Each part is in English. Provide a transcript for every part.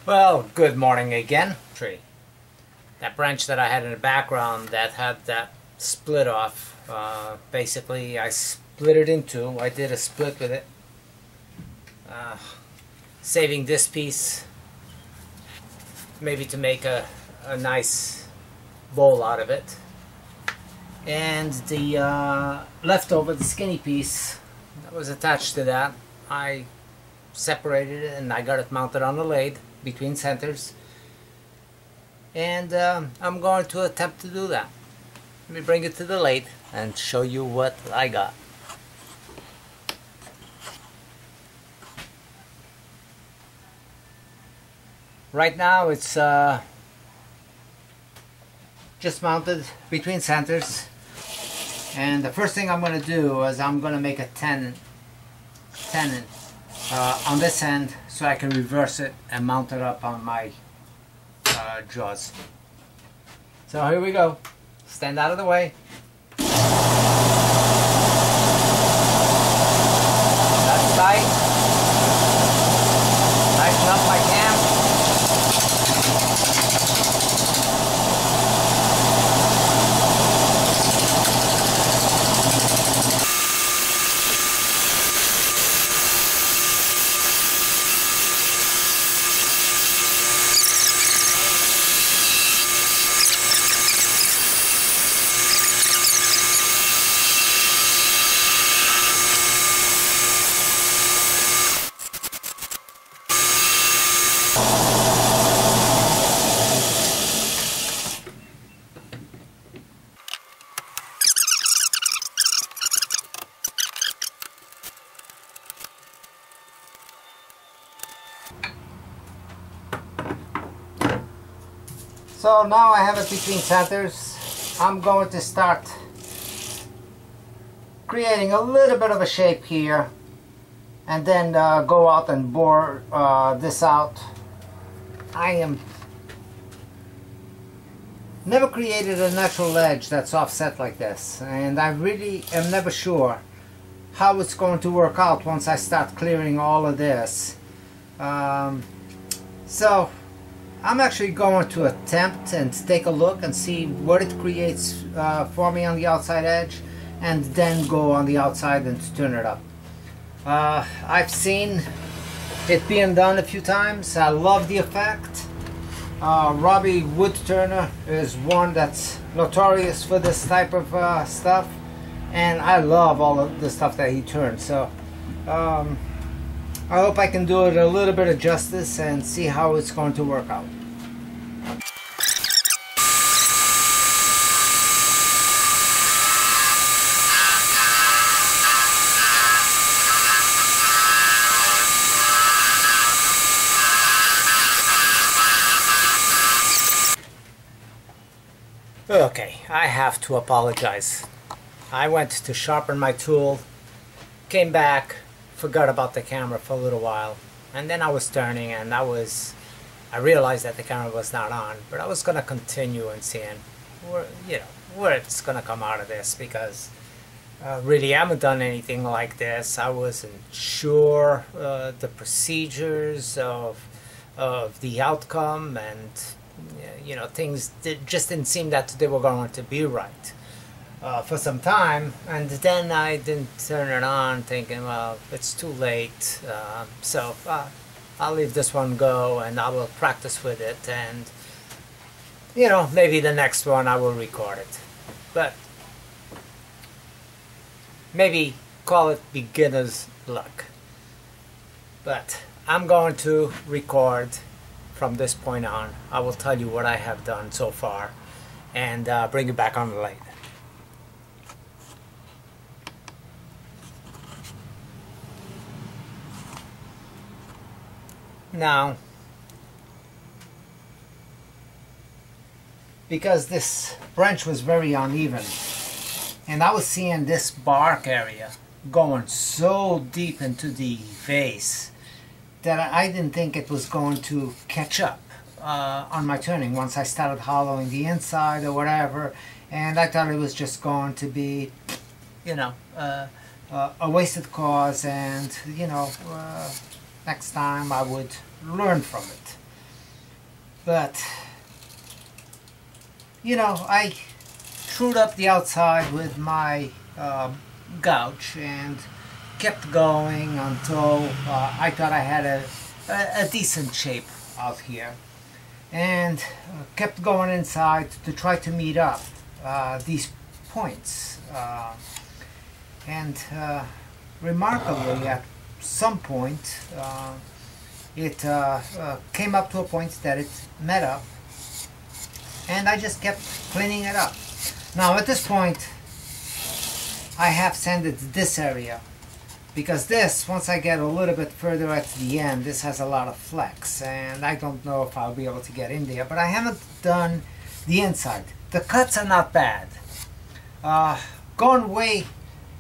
Well, good morning again. Tree. That branch that I had in the background that had that split off, basically I split it in two. I did a split with it. Saving this piece maybe to make a nice bowl out of it. And the leftover, the skinny piece that was attached to that, I separated it and I got it mounted on the lathe between centers, and I'm going to attempt to do that. Let me bring it to the lathe and show you what I got. Right now it's just mounted between centers, and the first thing I'm going to do is I'm going to make a tenon on this end so I can reverse it and mount it up on my jaws. So here we go. Stand out of the way. That's tight. Tighten up my cam. So now I have it between centers. I'm going to start creating a little bit of a shape here, and then go out and bore this out. I am never created a natural edge that's offset like this, and I really am never sure how it's going to work out once I start clearing all of this. So I'm actually going to attempt and take a look and see what it creates for me on the outside edge, and then go on the outside and turn it up. I've seen it being done a few times. I love the effect. Robbie Wood Turner is one that's notorious for this type of stuff, and I love all of the stuff that he turns. So I hope I can do it a little bit of justice and see how it's going to work out. Okay, I have to apologize. I went to sharpen my tool, came back, forgot about the camera for a little while, and then I was turning and I realized that the camera was not on, but I was going to continue and seeing where it's going to come out of this, because really I haven't done anything like this. I wasn't sure the procedures of the outcome, and things just didn't seem that they were going to be right for some time, and then I didn't turn it on, thinking, well, it's too late, so I'll leave this one go and I will practice with it, and maybe the next one I will record it, but maybe call it beginner's luck. But I'm going to record from this point on. I will tell you what I have done so far and bring it back on the lathe. Now, because this branch was very uneven, and I was seeing this bark area going so deep into the vase that I didn't think it was going to catch up on my turning once I started hollowing the inside or whatever, and I thought it was just going to be, a wasted cause, and next time I would learn from it. But you know, I trued up the outside with my gouge and kept going until I thought I had a decent shape out here, and kept going inside to try to meet up these points. And remarkably, at some point, it came up to a point that it met up, and I just kept cleaning it up. Now at this point, I have sanded this area, because this, once I get a little bit further at the end, this has a lot of flex, and I don't know if I'll be able to get in there, but I haven't done the inside. The cuts are not bad. Going way,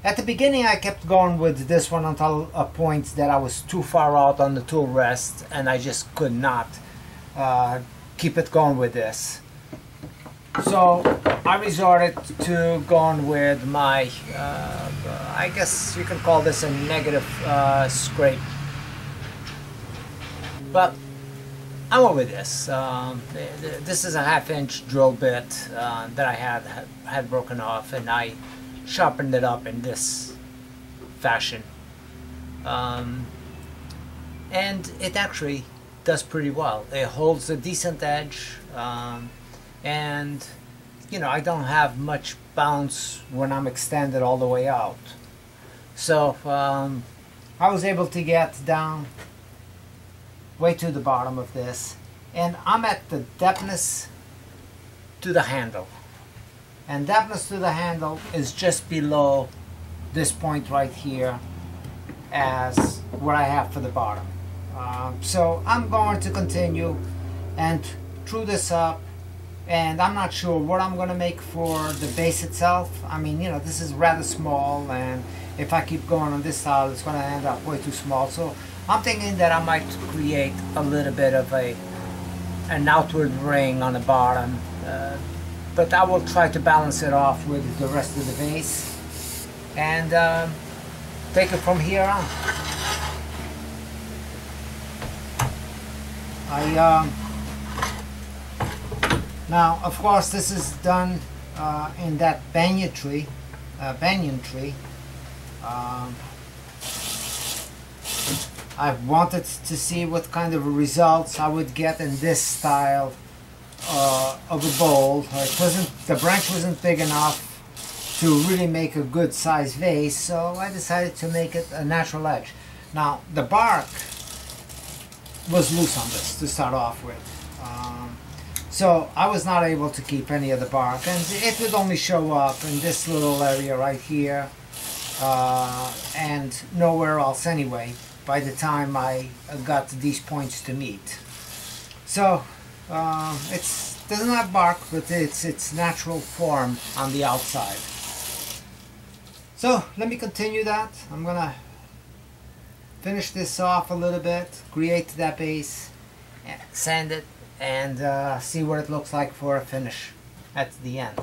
at the beginning I kept going with this one until a point that I was too far out on the tool rest, and I just could not keep it going with this. So I resorted to going with my, I guess you can call this a negative scrape. But I went with this. This is a 1/2-inch drill bit that I had broken off, and I sharpened it up in this fashion. And it actually does pretty well. It holds a decent edge. And you know, I don't have much bounce when I'm extended all the way out. So I was able to get down way to the bottom of this, and I'm at the depthness to the handle, and depthness to the handle is just below this point right here as what I have for the bottom. So I'm going to continue and true this up. And I'm not sure what I'm going to make for the base itself. I mean, you know, this is rather small, and if I keep going on this style, it's going to end up way too small. So I'm thinking that I might create a little bit of an outward ring on the bottom, but I will try to balance it off with the rest of the vase and take it from here on. Now, of course, this is done in that banyan tree. I wanted to see what kind of results I would get in this style of a bowl. The branch wasn't big enough to really make a good size vase, so I decided to make it a natural edge. Now, the bark was loose on this to start off with. So I was not able to keep any of the bark, and it would only show up in this little area right here and nowhere else anyway by the time I got these points to meet. So it doesn't have bark, but it's its natural form on the outside. So let me continue that. I'm gonna finish this off a little bit, create that base, sand it, and see what it looks like for a finish at the end.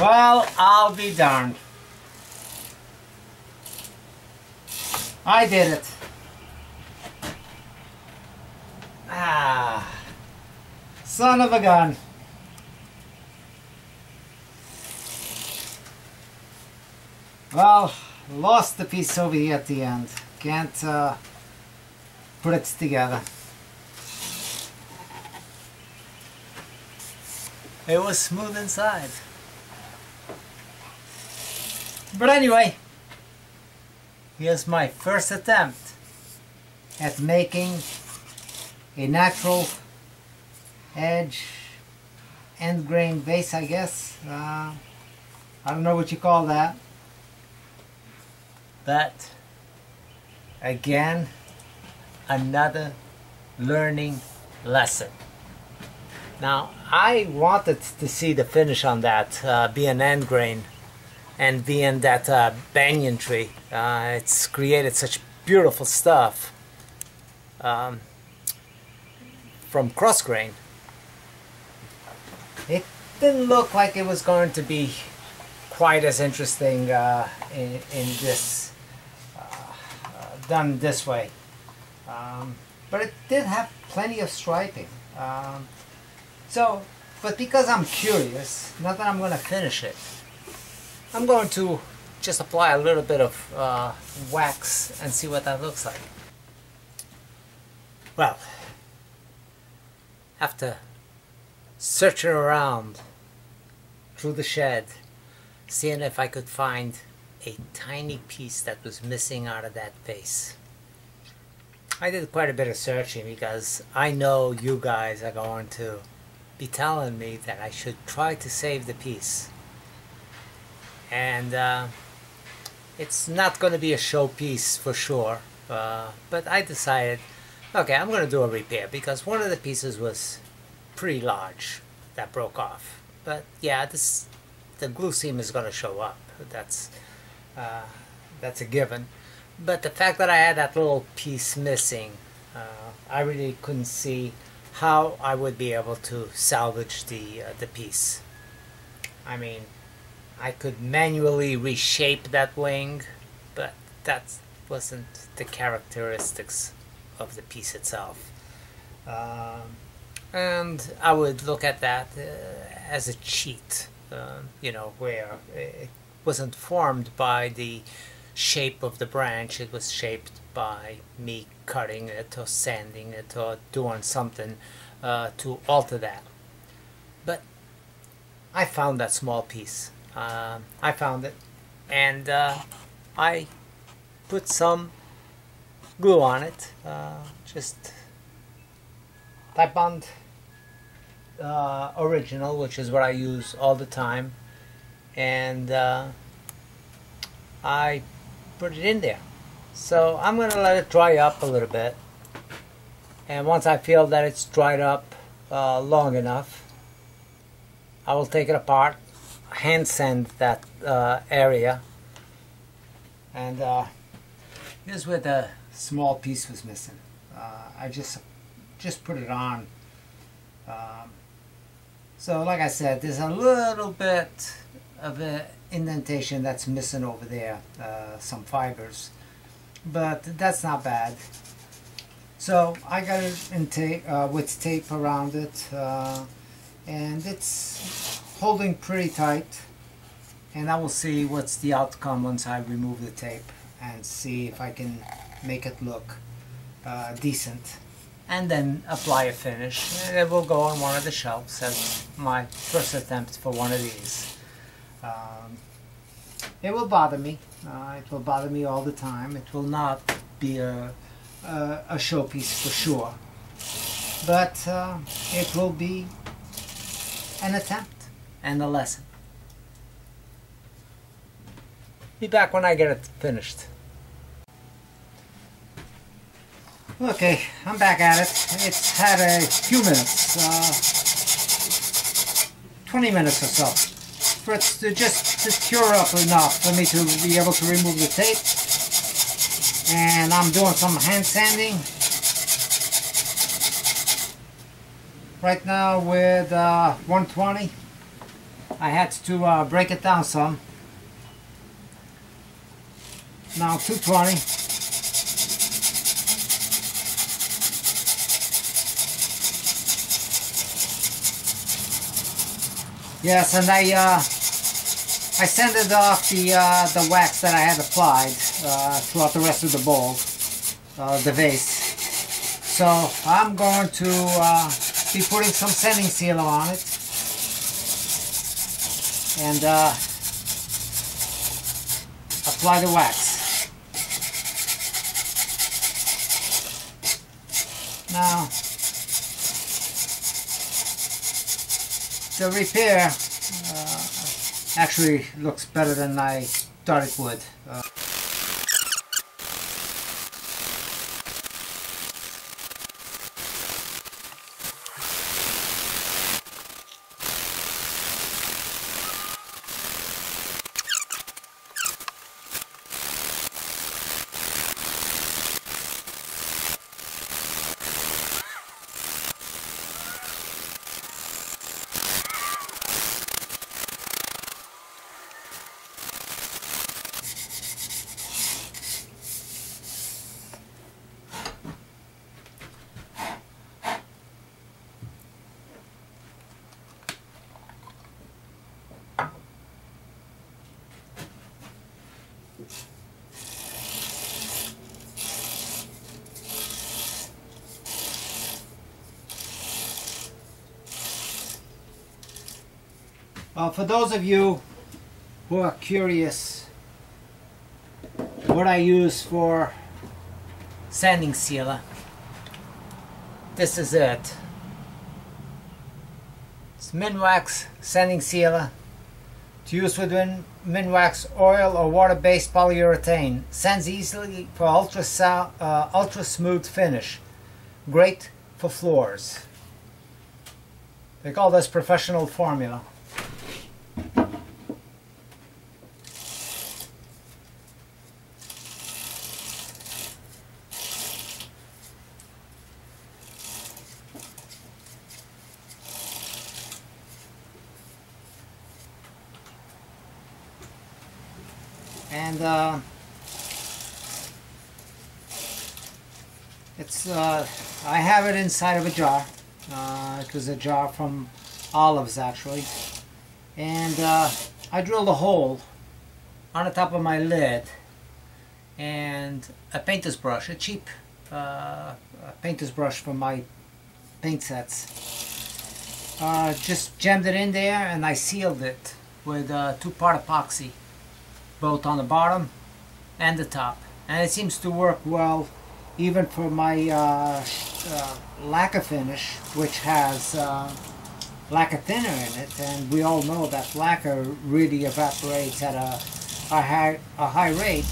Well, I'll be darned. I did it. Ah, son of a gun. Well, lost the piece over here at the end. Can't put it together. It was smooth inside. But anyway, here's my first attempt at making a natural edge end grain vase, I guess. I don't know what you call that. But again, another learning lesson. Now, I wanted to see the finish on that be an end grain. And being that banyan tree, it's created such beautiful stuff from cross grain. It didn't look like it was going to be quite as interesting in this done this way, but it did have plenty of striping. But because I'm curious, not that I'm going to finish it, I'm going to just apply a little bit of wax and see what that looks like. Well, after searching around through the shed, seeing if I could find a tiny piece that was missing out of that vase. I did quite a bit of searching because I know you guys are going to be telling me that I should try to save the piece. And it's not going to be a showpiece for sure, but I decided, okay, I'm going to do a repair because one of the pieces was pretty large that broke off. But yeah, the glue seam is going to show up. That's a given. But the fact that I had that little piece missing, I really couldn't see how I would be able to salvage the piece. I mean, I could manually reshape that wing, but that wasn't the characteristics of the piece itself. And I would look at that as a cheat, you know, where it wasn't formed by the shape of the branch, it was shaped by me cutting it or sanding it or doing something to alter that. But I found that small piece. I found it, and I put some glue on it, just Type-Bond original, which is what I use all the time, and I put it in there. So I'm going to let it dry up a little bit, and once I feel that it's dried up long enough, I will take it apart, hand sand that area, and here's where the small piece was missing. I just put it on. So like I said, there's a little bit of an indentation that's missing over there, some fibers, but that's not bad. So I got it in tape, with tape around it, and it's holding pretty tight, and I will see what's the outcome once I remove the tape and see if I can make it look decent, and then apply a finish, and it will go on one of the shelves as my first attempt for one of these. It will bother me. It will bother me all the time. It will not be a showpiece for sure, but it will be an attempt and a lesson. Be back when I get it finished. Okay, I'm back at it. It's had a few minutes, 20 minutes or so, for it to just to cure up enough for me to be able to remove the tape. And I'm doing some hand sanding right now with 120. I had to break it down some. Now 220. Yes, and I sanded off the wax that I had applied throughout the rest of the bowl, the vase. So I'm going to be putting some sanding sealer on it, and apply the wax. Now, the repair actually looks better than I thought it would. For those of you who are curious what I use for sanding sealer, this is it. It's Minwax sanding sealer. To use with Minwax oil or water-based polyurethane. Sands easily for ultra smooth finish. Great for floors. They call this professional formula. And I have it inside of a jar. It was a jar from Olives actually, and I drilled a hole on the top of my lid, and a painter's brush, a cheap painter's brush from my paint sets. Just jammed it in there, and I sealed it with 2-part epoxy, both on the bottom and the top, and it seems to work well even for my lacquer finish, which has lacquer thinner in it, and we all know that lacquer really evaporates at a high rate,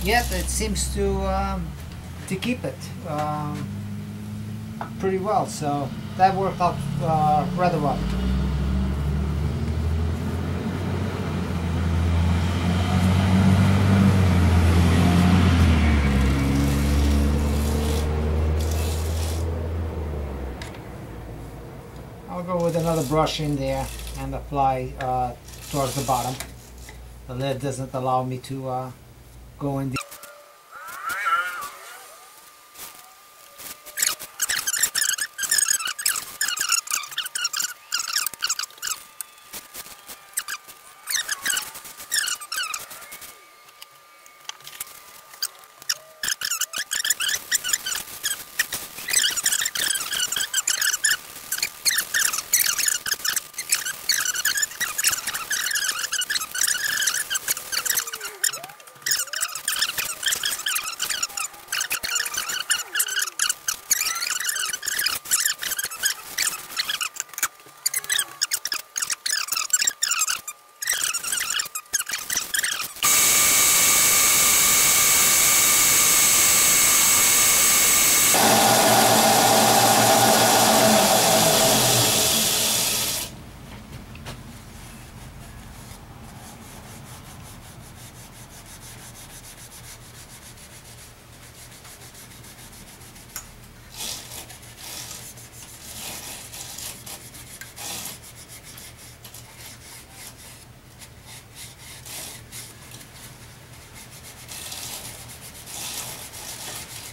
yet it seems to keep it pretty well, so that worked out rather well. I'll go with another brush in there and apply towards the bottom. The lid doesn't allow me to go in deep.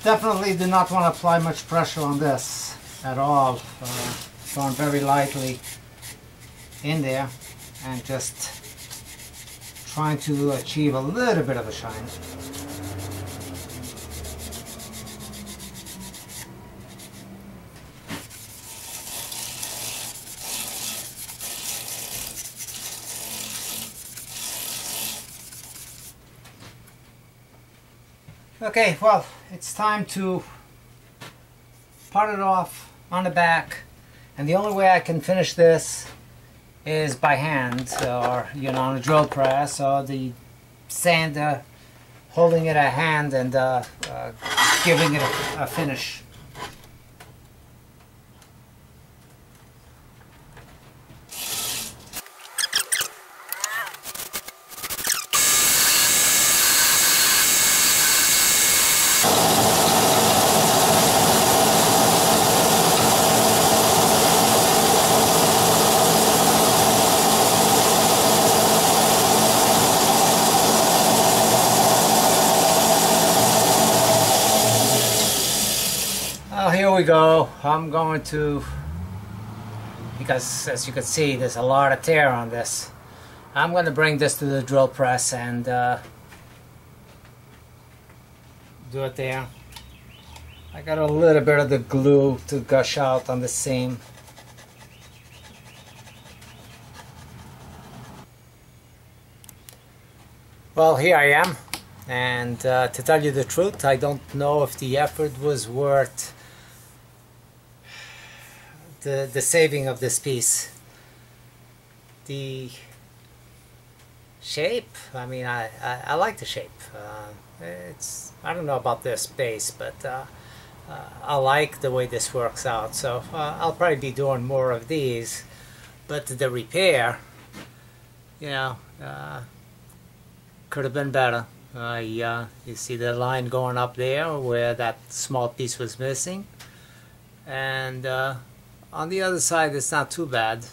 Definitely do not want to apply much pressure on this at all. Going very lightly in there and just trying to achieve a little bit of a shine. Okay, well, it's time to part it off on the back, and the only way I can finish this is by hand, or on a drill press, or the sander holding it at hand and giving it a finish. Here we go. I'm going to, because as you can see there's a lot of tear on this, I'm going to bring this to the drill press and do it there. I got a little bit of the glue to gush out on the seam. Well, here I am, and to tell you the truth, I don't know if the effort was worth the saving of this piece. The shape, I mean, I like the shape. I don't know about this base, but I like the way this works out. So I'll probably be doing more of these. But the repair, could have been better. You see the line going up there where that small piece was missing, and on the other side it's not too bad.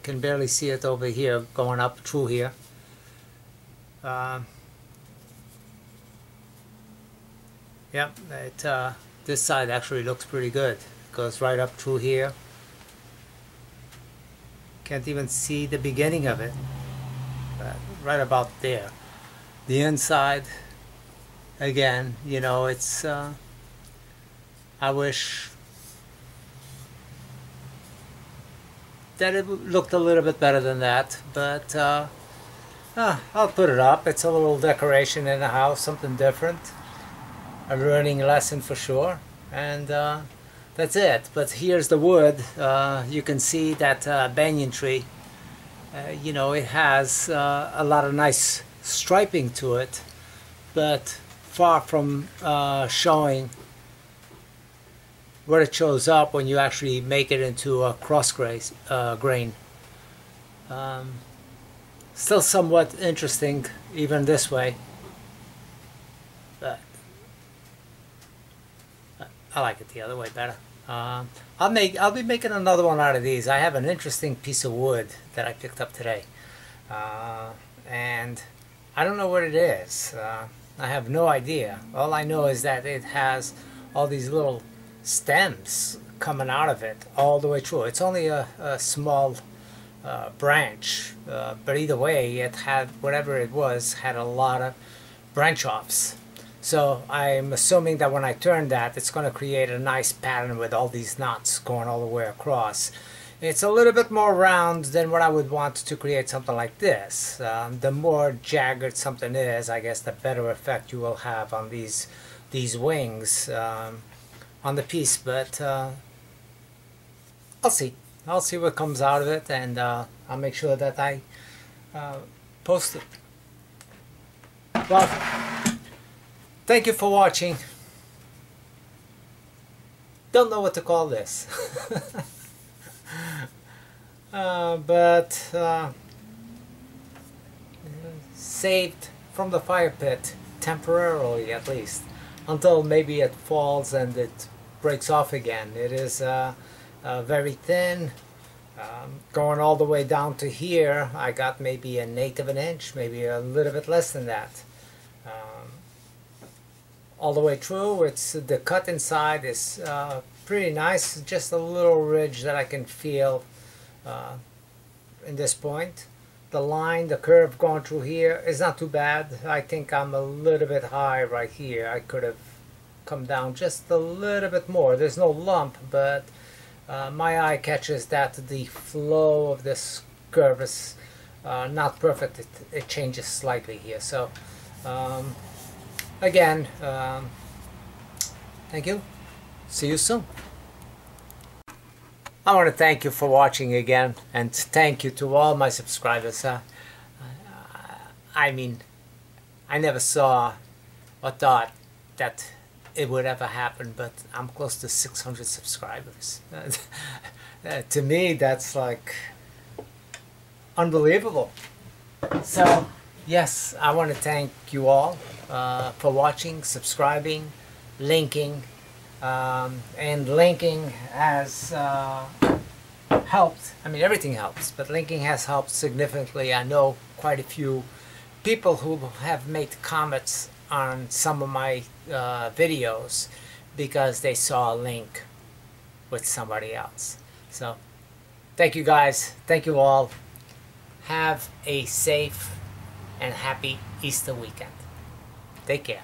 Can barely see it over here going up through here. Yep, this side actually looks pretty good. Goes right up through here. Can't even see the beginning of it. Right about there. The inside, again, it's I wish that it looked a little bit better than that, but I'll put it up. It's a little decoration in the house, something different, a learning lesson for sure, and that's it. But here's the wood. You can see that banyan tree. It has a lot of nice striping to it, but far from showing where it shows up when you actually make it into a cross grain. Still somewhat interesting even this way, but I like it the other way better. I'll be making another one out of these. I have an interesting piece of wood that I picked up today, and I don't know what it is. I have no idea. All I know is that it has all these little stems coming out of it all the way through. It's only a small branch, but either way, it had, whatever it was, had a lot of branch offs. So I'm assuming that when I turn that, it's going to create a nice pattern with all these knots going all the way across. It's a little bit more round than what I would want to create something like this. The more jagged something is, I guess the better effect you will have on these wings on the piece. But I'll see. I'll see what comes out of it, and I'll make sure that I post it. Well, thank you for watching. Don't know what to call this. But saved from the fire pit, temporarily at least, until maybe it falls and it breaks off again. It is very thin, going all the way down to here. I got maybe 1/8 of an inch, maybe a little bit less than that. all the way through. It's the cut inside is pretty nice. Just a little ridge that I can feel in this point. The line, the curve going through here is not too bad. I think I'm a little bit high right here. I could have come down just a little bit more. There's no lump, but my eye catches that the flow of this curve is not perfect. It changes slightly here. So again, thank you. See you soon. I want to thank you for watching again, and thank you to all my subscribers. I mean, I never saw or thought that it would ever happen, but I'm close to 600 subscribers. To me, that's like unbelievable. So, yes, I want to thank you all for watching, subscribing, linking. And linking has helped. I mean, everything helps, but linking has helped significantly. I know quite a few people who have made comments on some of my videos because they saw a link with somebody else. So thank you guys, thank you all. Have a safe and happy Easter weekend. Take care.